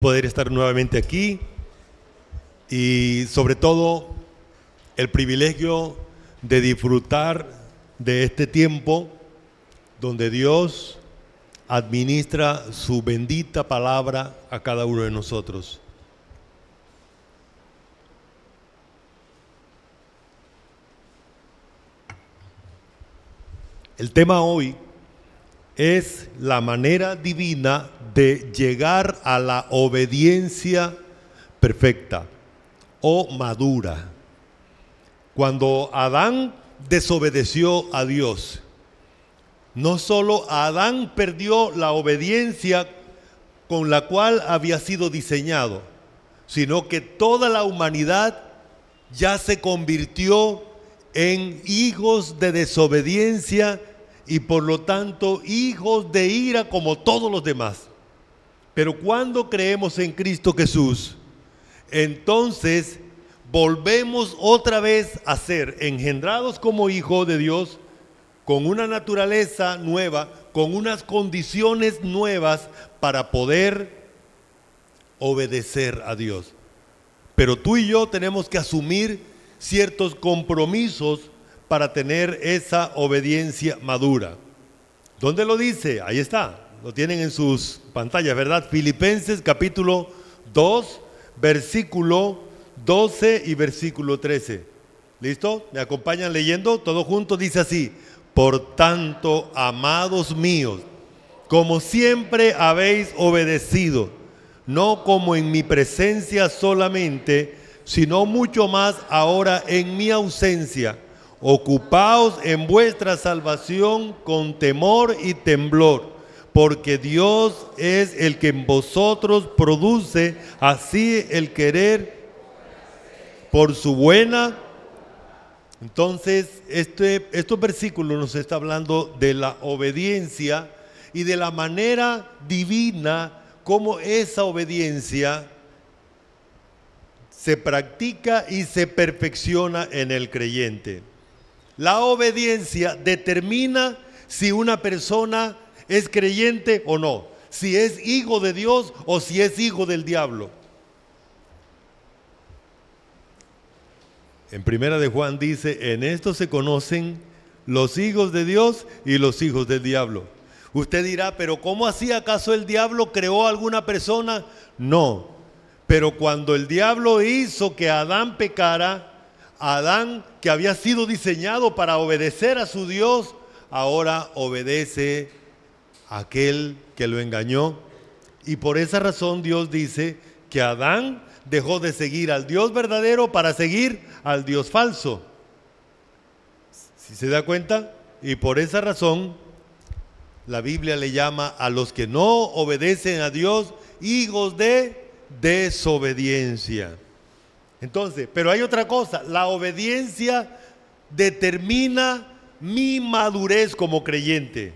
Poder estar nuevamente aquí y sobre todo el privilegio de disfrutar de este tiempo donde Dios administra su bendita palabra a cada uno de nosotros. El tema hoy es la manera divina de llegar a la obediencia perfecta o madura. Cuando Adán desobedeció a Dios, no solo Adán perdió la obediencia con la cual había sido diseñado, sino que toda la humanidad ya se convirtió en hijos de desobediencia y por lo tanto hijos de ira como todos los demás. Pero cuando creemos en Cristo Jesús, entonces volvemos otra vez a ser engendrados como hijos de Dios, con una naturaleza nueva, con unas condiciones nuevas para poder obedecer a Dios. Pero tú y yo tenemos que asumir ciertos compromisos para tener esa obediencia madura. ¿Dónde lo dice? Ahí está, lo tienen en sus pantallas, ¿verdad? Filipenses capítulo 2, versículo 12 y versículo 13. ¿Listo? ¿Me acompañan leyendo? Todo junto dice así: por tanto, amados míos, como siempre habéis obedecido, no como en mi presencia solamente, sino mucho más ahora en mi ausencia, ocupaos en vuestra salvación con temor y temblor, porque Dios es el que en vosotros produce así el querer por su buena. Entonces, estos versículos nos está hablando de la obediencia y de la manera divina como esa obediencia se practica y se perfecciona en el creyente. La obediencia determina si una persona es creyente o no, si es hijo de Dios o si es hijo del diablo. En Primera de Juan dice: en esto se conocen los hijos de Dios y los hijos del diablo. Usted dirá, pero ¿cómo así? ¿Acaso el diablo creó a alguna persona? No, pero cuando el diablo hizo que Adán pecara, Adán, que había sido diseñado para obedecer a su Dios, ahora obedece a aquel que lo engañó. Y por esa razón Dios dice que Adán dejó de seguir al Dios verdadero para seguir al Dios falso. ¿Sí se da cuenta? Y por esa razón la Biblia le llama a los que no obedecen a Dios hijos de desobediencia. Entonces, pero hay otra cosa: la obediencia determina mi madurez como creyente.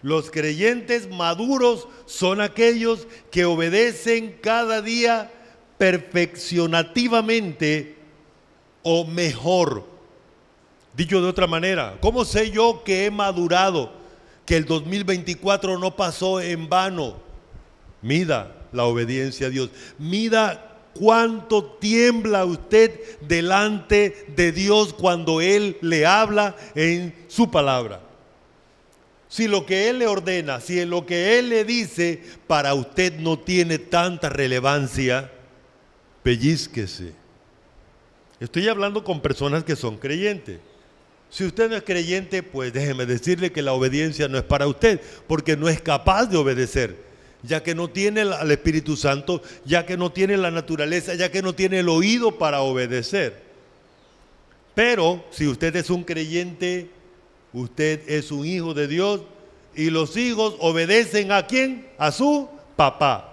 Los creyentes maduros son aquellos que obedecen cada día perfeccionativamente o mejor. Dicho de otra manera, ¿cómo sé yo que he madurado? Que el 2024 no pasó en vano. Mida la obediencia a Dios. Mida cuánto tiembla usted delante de Dios cuando Él le habla en su palabra. Si lo que Él le ordena, si lo que Él le dice para usted no tiene tanta relevancia, pellízquese. Estoy hablando con personas que son creyentes. Si usted no es creyente, pues déjeme decirle que la obediencia no es para usted, porque no es capaz de obedecer, ya que no tiene al Espíritu Santo, ya que no tiene la naturaleza, ya que no tiene el oído para obedecer. Pero si usted es un creyente, usted es un hijo de Dios, y los hijos obedecen ¿a quién? A su papá.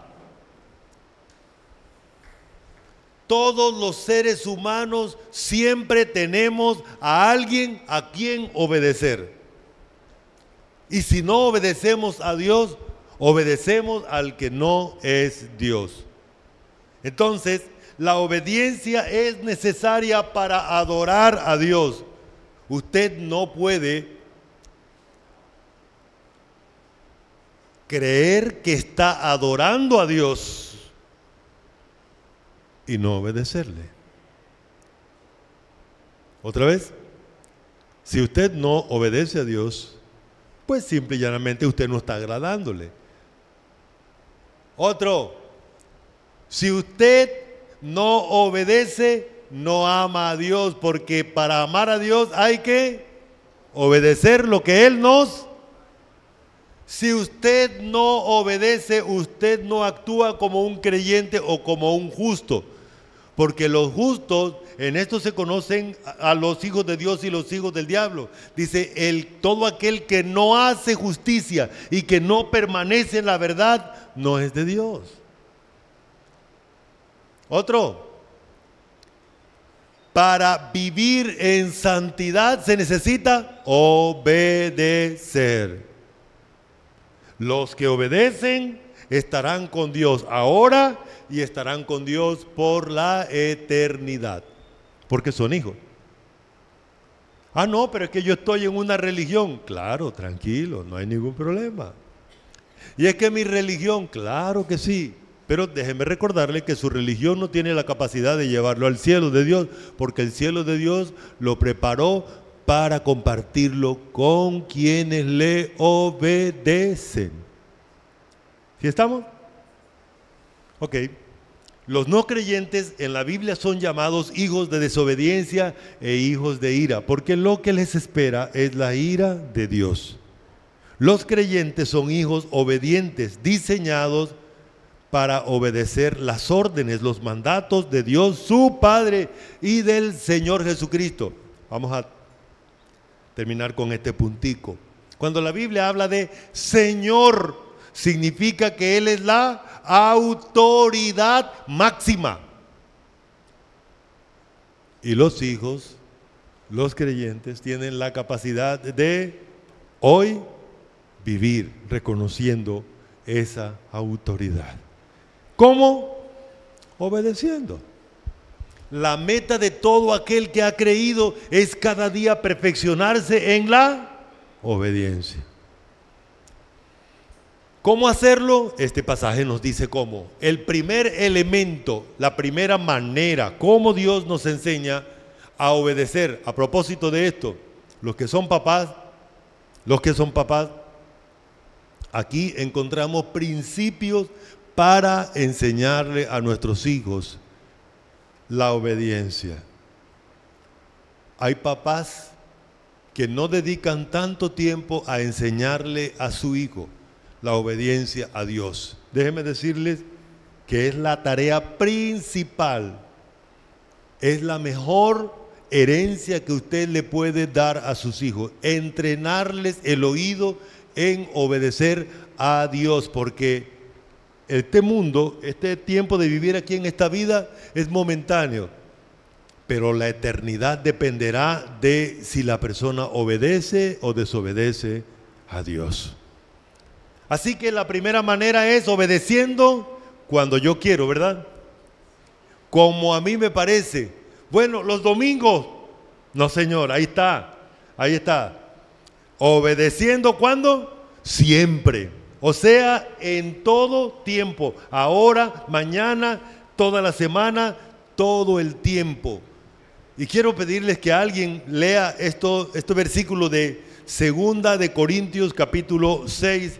Todos los seres humanos siempre tenemos a alguien a quien obedecer. Y si no obedecemos a Dios, obedecemos al que no es Dios. Entonces, la obediencia es necesaria para adorar a Dios. Usted no puede creer que está adorando a Dios y no obedecerle. Otra vez, si usted no obedece a Dios, pues simple y llanamente usted no está agradándole. Otro, si usted no obedece, no ama a Dios, porque para amar a Dios hay que obedecer lo que Él nos. Si usted no obedece, usted no actúa como un creyente o como un justo, porque los justos en esto se conocen a los hijos de Dios y los hijos del diablo. Dice, todo aquel que no hace justicia y que no permanece en la verdad, no es de Dios. Otro, para vivir en santidad se necesita obedecer. Los que obedecen estarán con Dios ahora y estarán con Dios por la eternidad, porque son hijos. Ah, no, pero es que yo estoy en una religión. Claro, tranquilo, no hay ningún problema. Y es que mi religión, claro que sí, pero déjeme recordarle que su religión no tiene la capacidad de llevarlo al cielo de Dios, porque el cielo de Dios lo preparó para compartirlo con quienes le obedecen. ¿Sí estamos? Ok. Los no creyentes en la Biblia son llamados hijos de desobediencia e hijos de ira, porque lo que les espera es la ira de Dios. Los creyentes son hijos obedientes, diseñados para obedecer las órdenes, los mandatos de Dios, su Padre, y del Señor Jesucristo. Vamos a terminar con este puntico. Cuando la Biblia habla de Señor, significa que Él es la autoridad máxima. Y los hijos, los creyentes, tienen la capacidad de hoy vivir reconociendo esa autoridad. ¿Cómo? Obedeciendo. La meta de todo aquel que ha creído es cada día perfeccionarse en la obediencia. ¿Cómo hacerlo? Este pasaje nos dice cómo. El primer elemento, la primera manera, cómo Dios nos enseña a obedecer. A propósito de esto, los que son papás, aquí encontramos principios para enseñarle a nuestros hijos la obediencia. Hay papás que no dedican tanto tiempo a enseñarle a su hijo la obediencia a Dios. Déjenme decirles que es la tarea principal, es la mejor herencia que usted le puede dar a sus hijos, entrenarles el oído en obedecer a Dios, porque este mundo, este tiempo de vivir aquí en esta vida es momentáneo, pero la eternidad dependerá de si la persona obedece o desobedece a Dios. Así que la primera manera es obedeciendo cuando yo quiero, ¿verdad? Como a mí me parece. Bueno, los domingos. No, señor, ahí está. Obedeciendo ¿cuándo? Siempre. O sea, en todo tiempo. Ahora, mañana, toda la semana, todo el tiempo. Y quiero pedirles que alguien lea este versículo de 2 de Corintios capítulo 10,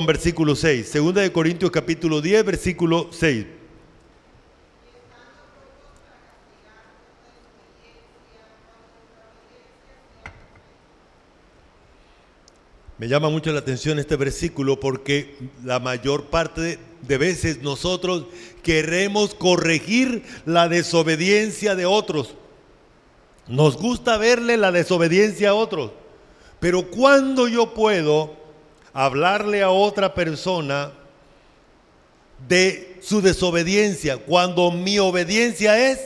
versículo 6. 2 de Corintios capítulo 10, versículo 6. Me llama mucho la atención este versículo porque la mayor parte de veces nosotros queremos corregir la desobediencia de otros. Nos gusta verle la desobediencia a otros. Pero ¿cuándo yo puedo hablarle a otra persona de su desobediencia? Cuando mi obediencia es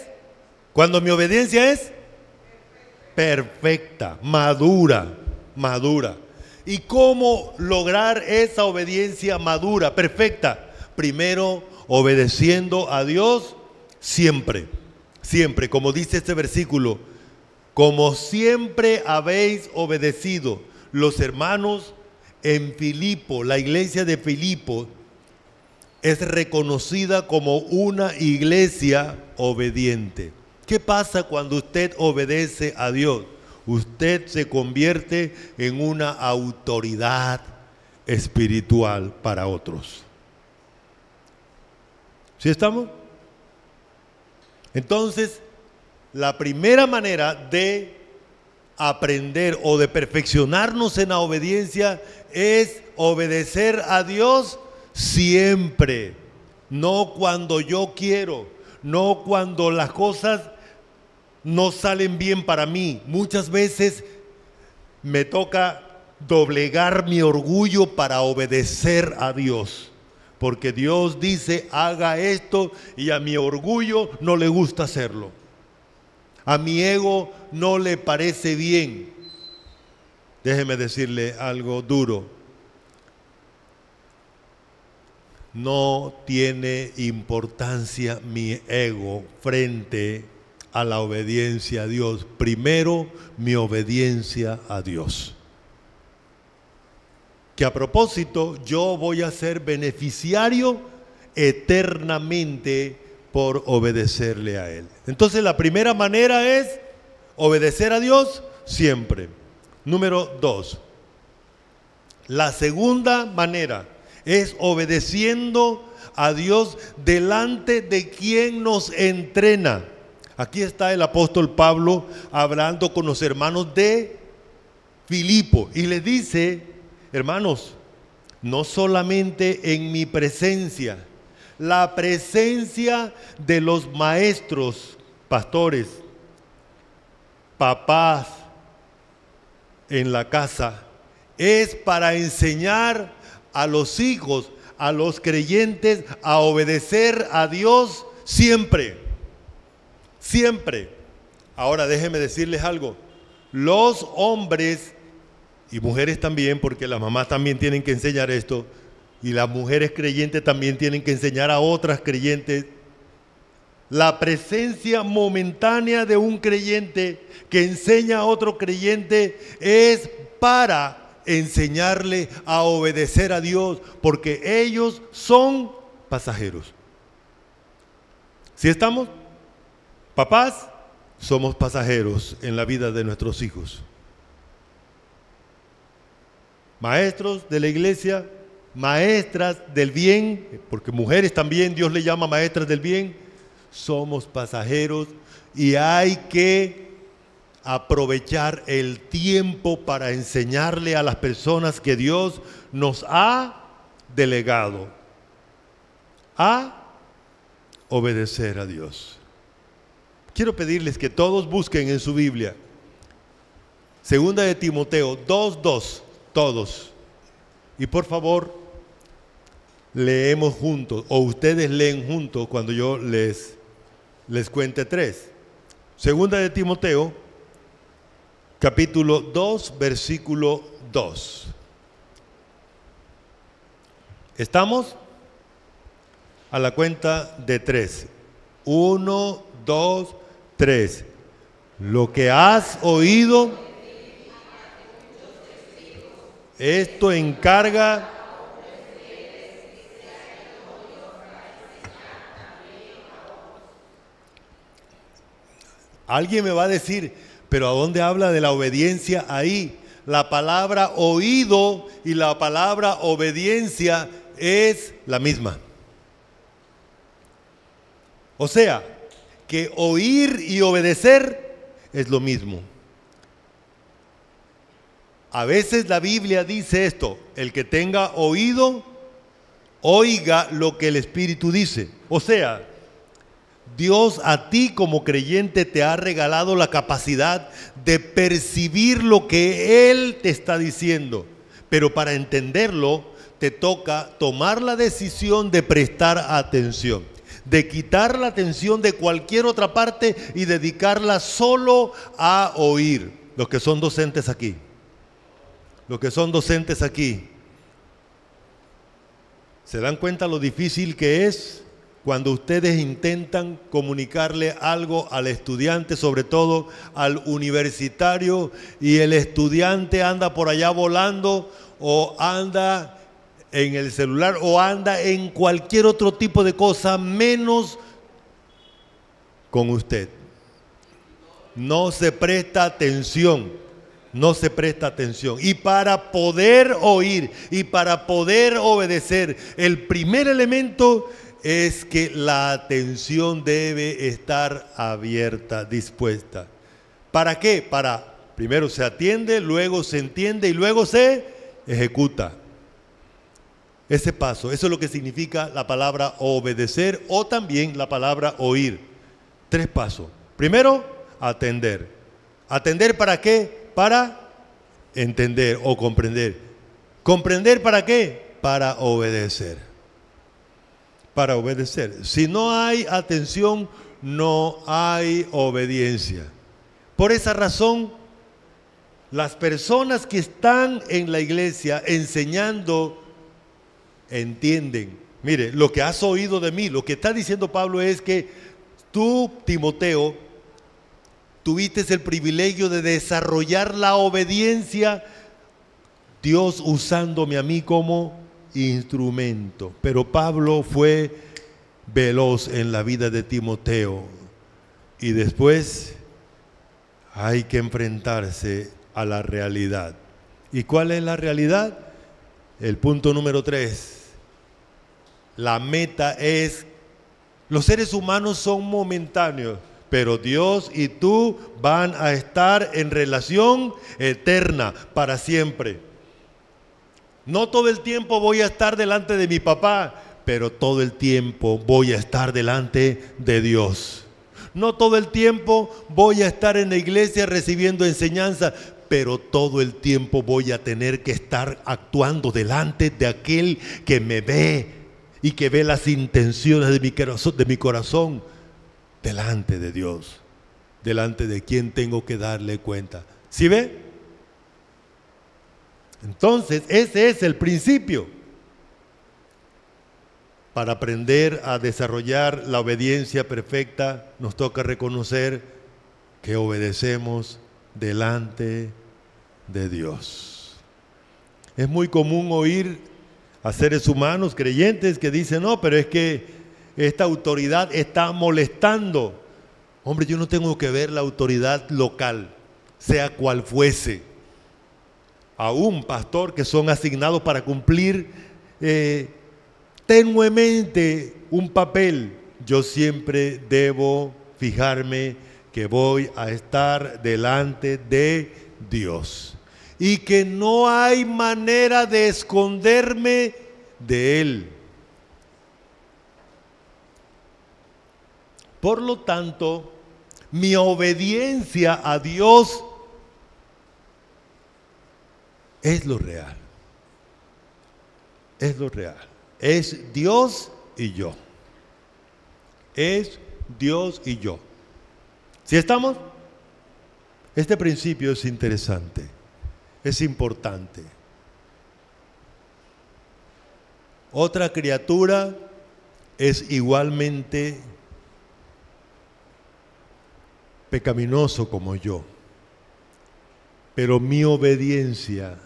perfecta, madura. ¿Y cómo lograr esa obediencia madura, perfecta? Primero, obedeciendo a Dios siempre, como dice este versículo, como siempre habéis obedecido. Los hermanos en Filipo, la iglesia de Filipo, es reconocida como una iglesia obediente. ¿Qué pasa cuando usted obedece a Dios? Usted se convierte en una autoridad espiritual para otros. ¿Sí estamos? Entonces, la primera manera de aprender o de perfeccionarnos en la obediencia es obedecer a Dios siempre, no cuando yo quiero, no cuando las cosas no salen bien para mí. Muchas veces me toca doblegar mi orgullo para obedecer a Dios, porque Dios dice haga esto y a mi orgullo no le gusta hacerlo. A mi ego no le parece bien. Déjeme decirle algo duro. No tiene importancia mi ego frente a la obediencia a Dios. Primero, mi obediencia a Dios. Que a propósito, yo voy a ser beneficiario eternamente por obedecerle a Él. Entonces, la primera manera es obedecer a Dios siempre. Número 2. La segunda manera es obedeciendo a Dios delante de quien nos entrena. Aquí está el apóstol Pablo hablando con los hermanos de Filipo y le dice: hermanos, no solamente en mi presencia, la presencia de los maestros, pastores, papás en la casa, es para enseñar a los hijos, a los creyentes, a obedecer a Dios siempre. Siempre. Ahora déjenme decirles algo. Los hombres y mujeres también, porque las mamás también tienen que enseñar esto, y las mujeres creyentes también tienen que enseñar a otras creyentes. La presencia momentánea de un creyente que enseña a otro creyente es para enseñarle a obedecer a Dios, porque ellos son pasajeros. ¿Sí estamos? Papás, somos pasajeros en la vida de nuestros hijos. Maestros de la iglesia, maestras del bien, porque mujeres también Dios le llama maestras del bien, somos pasajeros y hay que aprovechar el tiempo para enseñarle a las personas que Dios nos ha delegado a obedecer a Dios. Quiero pedirles que todos busquen en su Biblia Segunda de Timoteo 2:2, todos. Y por favor, leemos juntos, o ustedes leen juntos cuando yo les cuente 3. Segunda de Timoteo, capítulo 2, versículo 2. ¿Estamos? A la cuenta de 3. 1, 2, 3. Lo que has oído, esto encarga. Alguien me va a decir, pero ¿a dónde habla de la obediencia ahí? La palabra oído y la palabra obediencia es la misma. O sea, que oír y obedecer es lo mismo. A veces la Biblia dice esto: el que tenga oído, oiga lo que el Espíritu dice. O sea, Dios a ti como creyente te ha regalado la capacidad de percibir lo que Él te está diciendo. Pero para entenderlo, te toca tomar la decisión de prestar atención, de quitar la atención de cualquier otra parte y dedicarla solo a oír. Los que son docentes aquí, ¿se dan cuenta lo difícil que es cuando ustedes intentan comunicarle algo al estudiante, sobre todo al universitario, y el estudiante anda por allá volando o anda en el celular o anda en cualquier otro tipo de cosa menos con usted. No se presta atención, no se presta atención. Y para poder oír y para poder obedecer, el primer elemento es que la atención debe estar abierta, dispuesta. ¿Para qué? Para, primero se atiende, luego se entiende y luego se ejecuta. Ese paso, eso es lo que significa la palabra obedecer o también la palabra oír. 3 pasos. Primero, atender. ¿Atender para qué? Para entender o comprender. ¿Comprender para qué? Para obedecer. Para obedecer. Si no hay atención, no hay obediencia. Por esa razón, las personas que están en la iglesia enseñando entienden. Mire, lo que has oído de mí, lo que está diciendo Pablo es que tú, Timoteo, tuviste el privilegio de desarrollar la obediencia, Dios usándome a mí como instrumento. Pero Pablo fue veloz en la vida de Timoteo y después hay que enfrentarse a la realidad. ¿Y cuál es la realidad? El punto número 3. La meta es, los seres humanos son momentáneos, pero Dios y tú van a estar en relación eterna para siempre. No todo el tiempo voy a estar delante de mi papá, pero todo el tiempo voy a estar delante de Dios. No todo el tiempo voy a estar en la iglesia recibiendo enseñanza, pero todo el tiempo voy a tener que estar actuando delante de aquel que me ve y que ve las intenciones de mi corazón, delante de Dios, delante de quien tengo que darle cuenta. ¿Sí ve? Entonces, ese es el principio. Para aprender a desarrollar la obediencia perfecta, nos toca reconocer que obedecemos delante de Dios. Es muy común oír a seres humanos creyentes que dicen, no, pero es que esta autoridad está molestando. Hombre, yo no tengo que ver la autoridad local, sea cual fuese. A un pastor que son asignados para cumplir tenuemente un papel, yo siempre debo fijarme que voy a estar delante de Dios y que no hay manera de esconderme de Él. Por lo tanto, mi obediencia a Dios es lo real. Es lo real. Es Dios y yo. Es Dios y yo. ¿Sí estamos? Este principio es interesante, es importante. Otra criatura es igualmente pecaminoso como yo, pero mi obediencia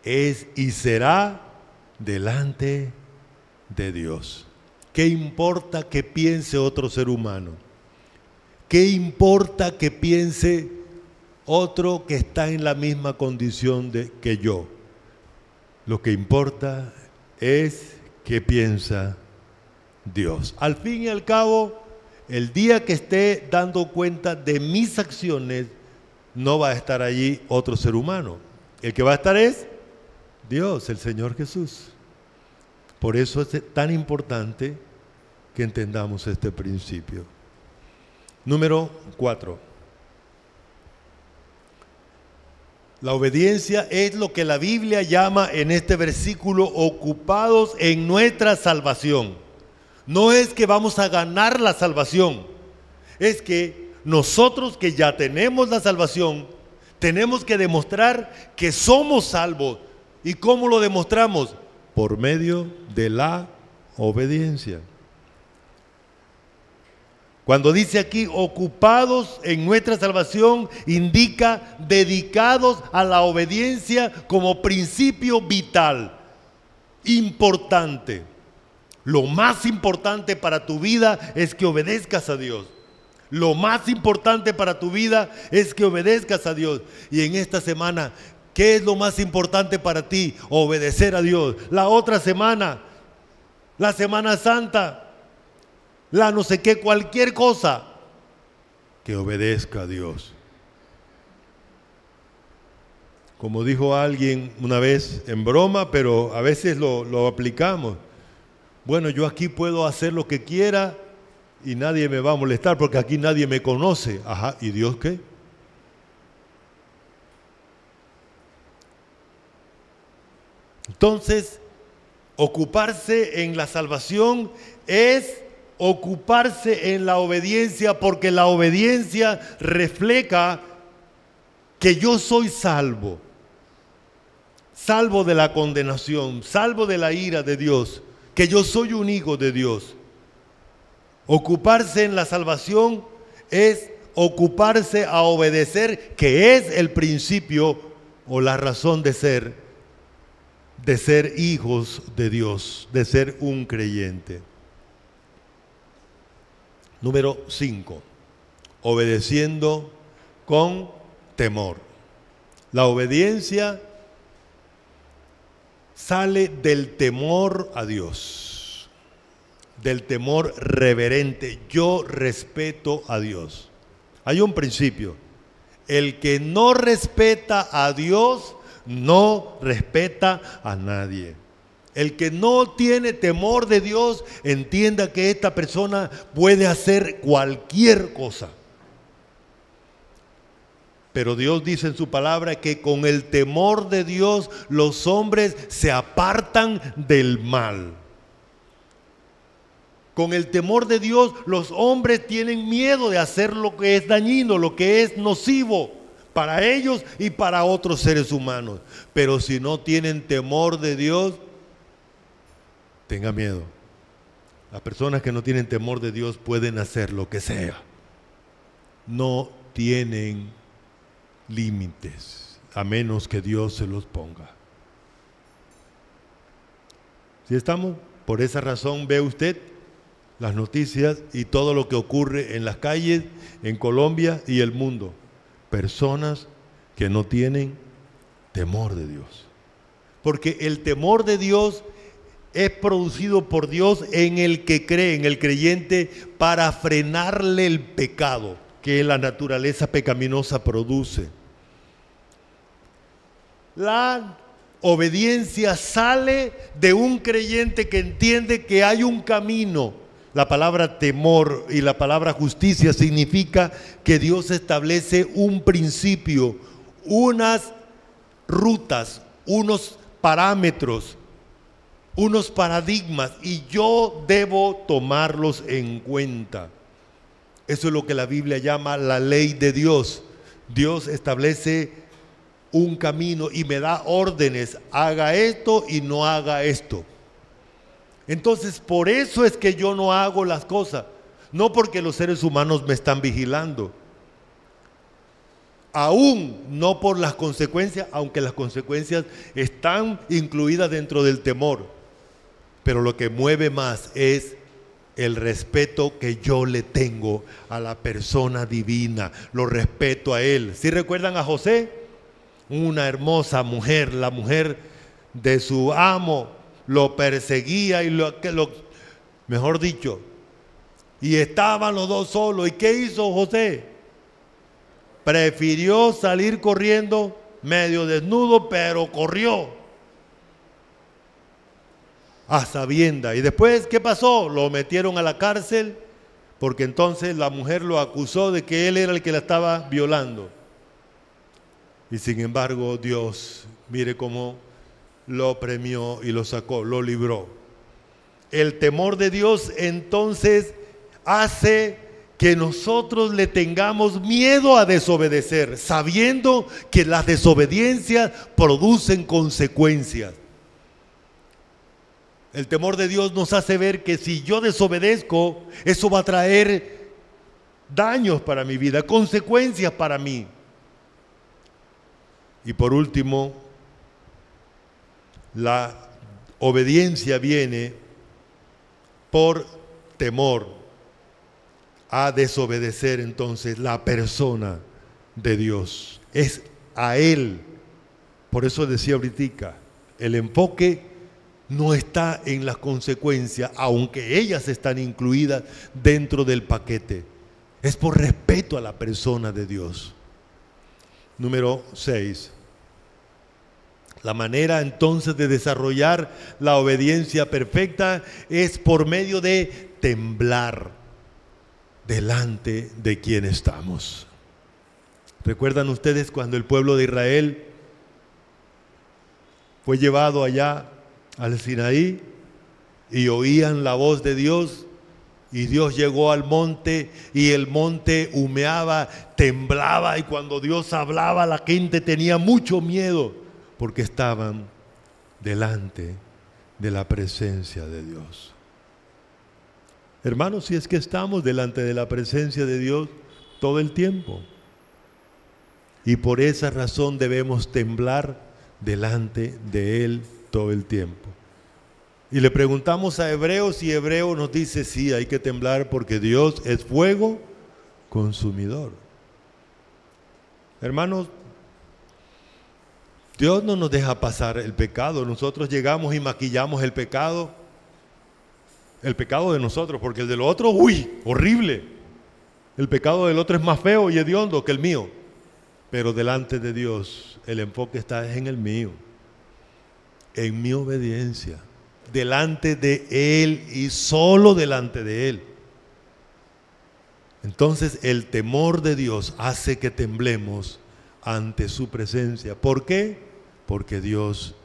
es y será delante de Dios. ¿Qué importa que piense otro ser humano? ¿Qué importa que piense otro que está en la misma condición que yo? Lo que importa es qué piensa Dios. Al fin y al cabo, el día que esté dando cuenta de mis acciones, no va a estar allí otro ser humano. El que va a estar es Dios, el Señor Jesús. Por eso es tan importante que entendamos este principio. Número 4. La obediencia es lo que la Biblia llama en este versículo ocupados en nuestra salvación. No es que vamos a ganar la salvación, es que nosotros que ya tenemos la salvación, tenemos que demostrar que somos salvos. ¿Y cómo lo demostramos? Por medio de la obediencia. Cuando dice aquí ocupados en nuestra salvación, indica dedicados a la obediencia como principio vital. importante. Lo más importante para tu vida es que obedezcas a Dios. Lo más importante para tu vida es que obedezcas a Dios. Y en esta semana, ¿qué es lo más importante para ti? Obedecer a Dios. La otra semana, la Semana Santa, la no sé qué, cualquier cosa, que obedezca a Dios. Como dijo alguien una vez en broma, pero a veces lo aplicamos. Bueno, yo aquí puedo hacer lo que quiera y nadie me va a molestar porque aquí nadie me conoce. Ajá, ¿y Dios qué? Entonces, ocuparse en la salvación es ocuparse en la obediencia, porque la obediencia refleja que yo soy salvo, salvo de la condenación, salvo de la ira de Dios, que yo soy un hijo de Dios. Ocuparse en la salvación es ocuparse a obedecer, que es el principio o la razón de ser hijos de Dios, de ser un creyente. Número 5, obedeciendo con temor. La obediencia sale del temor a Dios, del temor reverente. Yo respeto a Dios. Hay un principio: el que no respeta a Dios no respeta a nadie. El que no tiene temor de Dios, entienda que esta persona puede hacer cualquier cosa. Pero Dios dice en su palabra que con el temor de Dios los hombres se apartan del mal. Con el temor de Dios los hombres tienen miedo de hacer lo que es dañino, lo que es nocivo para ellos y para otros seres humanos. Pero si no tienen temor de Dios, tenga miedo. Las personas que no tienen temor de Dios pueden hacer lo que sea. No tienen límites, a menos que Dios se los ponga. ¿Sí estamos? Por esa razón ve usted las noticias y todo lo que ocurre en las calles, en Colombia y el mundo. Personas que no tienen temor de Dios. Porque el temor de Dios es producido por Dios en el que cree, en el creyente, para frenarle el pecado que la naturaleza pecaminosa produce. La obediencia sale de un creyente que entiende que hay un camino. La palabra temor y la palabra justicia significa que Dios establece un principio, unas rutas, unos parámetros, unos paradigmas, y yo debo tomarlos en cuenta. Eso es lo que la Biblia llama la ley de Dios. Dios establece un camino y me da órdenes: haga esto y no haga esto. Entonces, por eso es que yo no hago las cosas, no porque los seres humanos me están vigilando, aún no por las consecuencias, aunque las consecuencias están incluidas dentro del temor, pero lo que mueve más es el respeto que yo le tengo a la persona divina. Lo respeto a él. ¿Sí recuerdan a José? Una hermosa mujer, la mujer de su amo, lo perseguía y mejor dicho, y estaban los dos solos. ¿Y qué hizo José? Prefirió salir corriendo, medio desnudo, pero corrió a sabiendas. Y después, ¿qué pasó? Lo metieron a la cárcel, porque entonces la mujer lo acusó de que él era el que la estaba violando. Y sin embargo, Dios, mire cómo lo premió y lo sacó, lo libró. El temor de Dios entonces hace que nosotros le tengamos miedo a desobedecer, sabiendo que las desobediencias producen consecuencias. El temor de Dios nos hace ver que si yo desobedezco, eso va a traer daños para mi vida, consecuencias para mí. Y por último, la obediencia viene por temor a desobedecer entonces la persona de Dios. Es a Él. Por eso decía ahorita, el enfoque no está en las consecuencias, aunque ellas están incluidas dentro del paquete. Es por respeto a la persona de Dios. Número 6. La manera entonces de desarrollar la obediencia perfecta es por medio de temblar delante de quien estamos. ¿Recuerdan ustedes cuando el pueblo de Israel fue llevado allá al Sinaí y oían la voz de Dios? Y Dios llegó al monte y el monte humeaba, temblaba, y cuando Dios hablaba la gente tenía mucho miedo porque estaban delante de la presencia de Dios. Hermanos, si es que estamos delante de la presencia de Dios todo el tiempo, y por esa razón debemos temblar delante de Él todo el tiempo. Y le preguntamos a Hebreos y Hebreo nos dice, sí, hay que temblar porque Dios es fuego consumidor. Hermanos, Dios no nos deja pasar el pecado. Nosotros llegamos y maquillamos el pecado de nosotros, porque el del otro, uy, horrible. El pecado del otro es más feo y hediondo que el mío. Pero delante de Dios, el enfoque está en el mío, en mi obediencia, delante de Él y solo delante de Él. Entonces el temor de Dios hace que temblemos ante su presencia. ¿Por qué? Porque Dios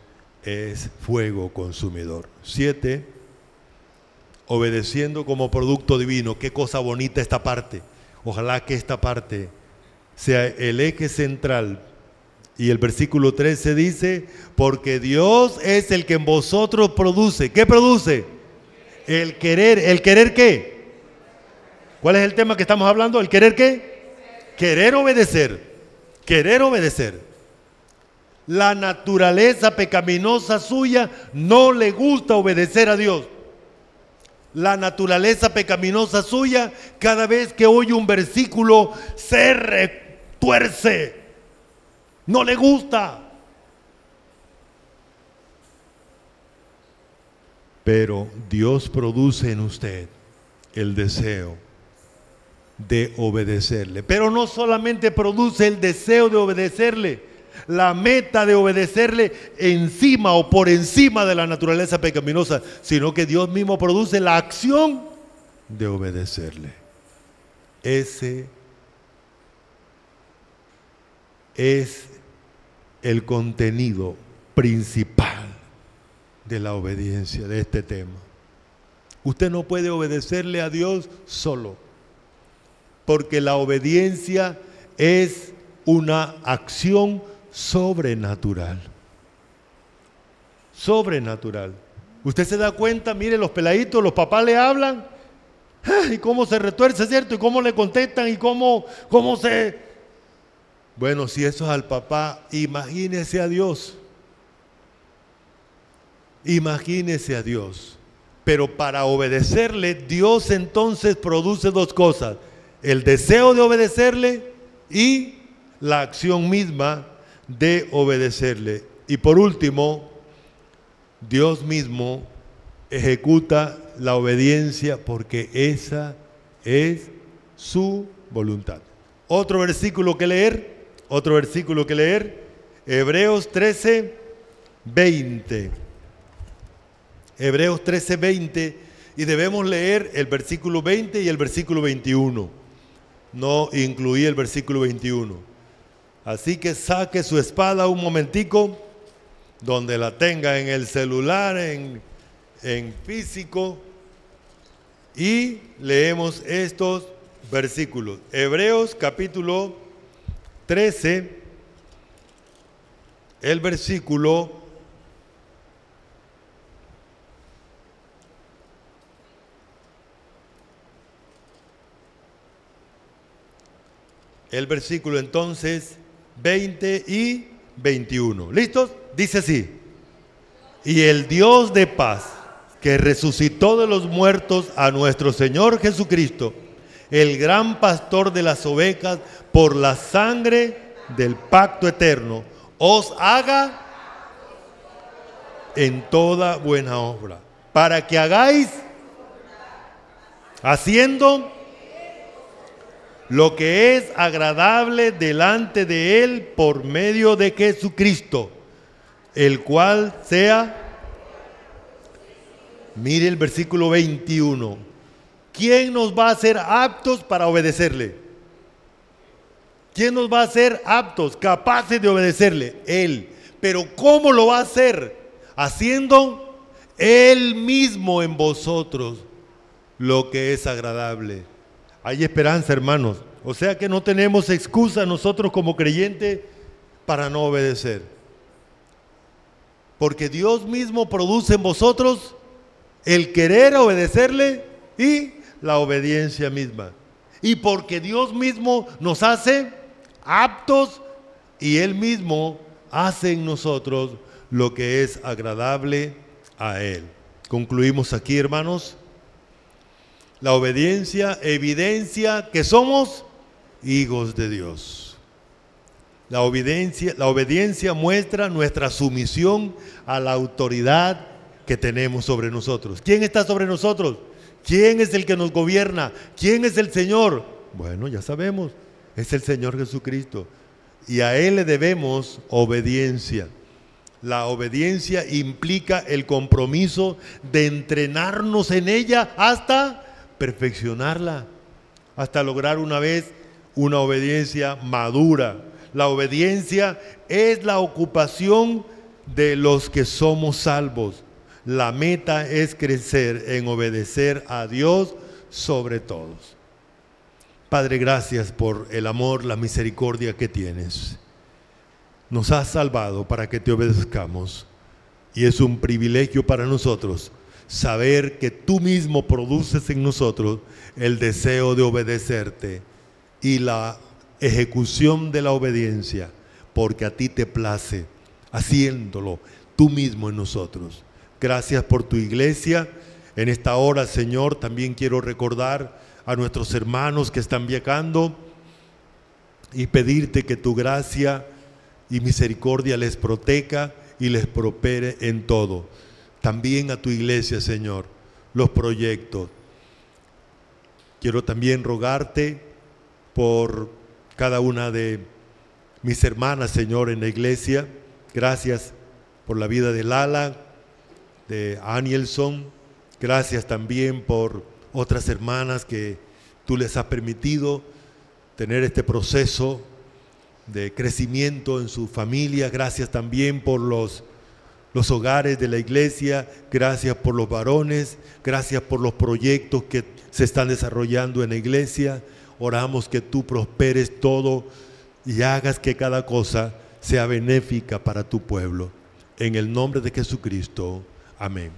es fuego consumidor. 7. Obedeciendo como producto divino. Qué cosa bonita esta parte. Ojalá que esta parte sea el eje central. Y el versículo 13 dice, porque Dios es el que en vosotros produce. ¿Qué produce? El querer. ¿El querer qué? ¿Cuál es el tema que estamos hablando? ¿El querer qué? Querer obedecer. Querer obedecer. La naturaleza pecaminosa suya no le gusta obedecer a Dios. La naturaleza pecaminosa suya, cada vez que oye un versículo, se retuerce. No le gusta. Pero Dios produce en usted el deseo de obedecerle. Pero no solamente produce el deseo de obedecerle, la meta de obedecerle encima o por encima de la naturaleza pecaminosa, sino que Dios mismo produce la acción de obedecerle. Ese es el contenido principal de la obediencia de este tema. Usted no puede obedecerle a Dios solo, porque la obediencia es una acción sobrenatural. Sobrenatural. Usted se da cuenta, mire, los peladitos, los papás le hablan, y cómo se retuerce, ¿cierto? Y cómo le contestan, y cómo se... Bueno, si eso es al papá, imagínese a Dios. Imagínese a Dios. Pero para obedecerle, Dios entonces produce dos cosas: el deseo de obedecerle y la acción misma de obedecerle. Y por último, Dios mismo ejecuta la obediencia porque esa es su voluntad. Otro versículo que leer. Hebreos 13, 20. Hebreos 13, 20. Y debemos leer el versículo 20 y el versículo 21. No incluí el versículo 21. Así que saque su espada un momentico, donde la tenga en el celular, en físico, y leemos estos versículos. Hebreos capítulo 13, el versículo 20 y 21. ¿Listos? Dice así: Y el Dios de paz, que resucitó de los muertos a nuestro Señor Jesucristo, el gran pastor de las ovejas, por la sangre del pacto eterno, os haga en toda buena obra, para que hagáis, haciendo lo que es agradable delante de Él por medio de Jesucristo, el cual sea, mire el versículo 21, ¿quién nos va a hacer aptos para obedecerle? ¿Quién nos va a hacer aptos, capaces de obedecerle? Él. Pero ¿cómo lo va a hacer? Haciendo Él mismo en vosotros lo que es agradable. Hay esperanza, hermanos. O sea que no tenemos excusa nosotros como creyentes para no obedecer. Porque Dios mismo produce en vosotros el querer obedecerle y la obediencia misma. Y porque Dios mismo nos hace aptos y Él mismo hace en nosotros lo que es agradable a Él. Concluimos aquí, hermanos. La obediencia evidencia que somos hijos de Dios. La obediencia muestra nuestra sumisión a la autoridad que tenemos sobre nosotros. ¿Quién está sobre nosotros? ¿Quién es el que nos gobierna? ¿Quién es el Señor? Bueno, ya sabemos, es el Señor Jesucristo. Y a Él le debemos obediencia. La obediencia implica el compromiso de entrenarnos en ella hasta perfeccionarla, hasta lograr una vez una obediencia madura. La obediencia es la ocupación de los que somos salvos. La meta es crecer en obedecer a Dios sobre todos. Padre, gracias por el amor, la misericordia que tienes. Nos has salvado para que te obedezcamos. Y es un privilegio para nosotros saber que tú mismo produces en nosotros el deseo de obedecerte y la ejecución de la obediencia, porque a ti te place haciéndolo tú mismo en nosotros. Gracias por tu iglesia. En esta hora, Señor, también quiero recordar a nuestros hermanos que están viajando y pedirte que tu gracia y misericordia les proteja y les prospere en todo. También a tu iglesia, Señor, los proyectos. Quiero también rogarte por cada una de mis hermanas, Señor, en la iglesia. Gracias por la vida de Lala, de Anielson. Gracias también por otras hermanas que tú les has permitido tener este proceso de crecimiento en su familia. Gracias también por los hogares de la iglesia. Gracias por los varones. Gracias por los proyectos que se están desarrollando en la iglesia. Oramos que tú prosperes todo y hagas que cada cosa sea benéfica para tu pueblo. En el nombre de Jesucristo. Amén.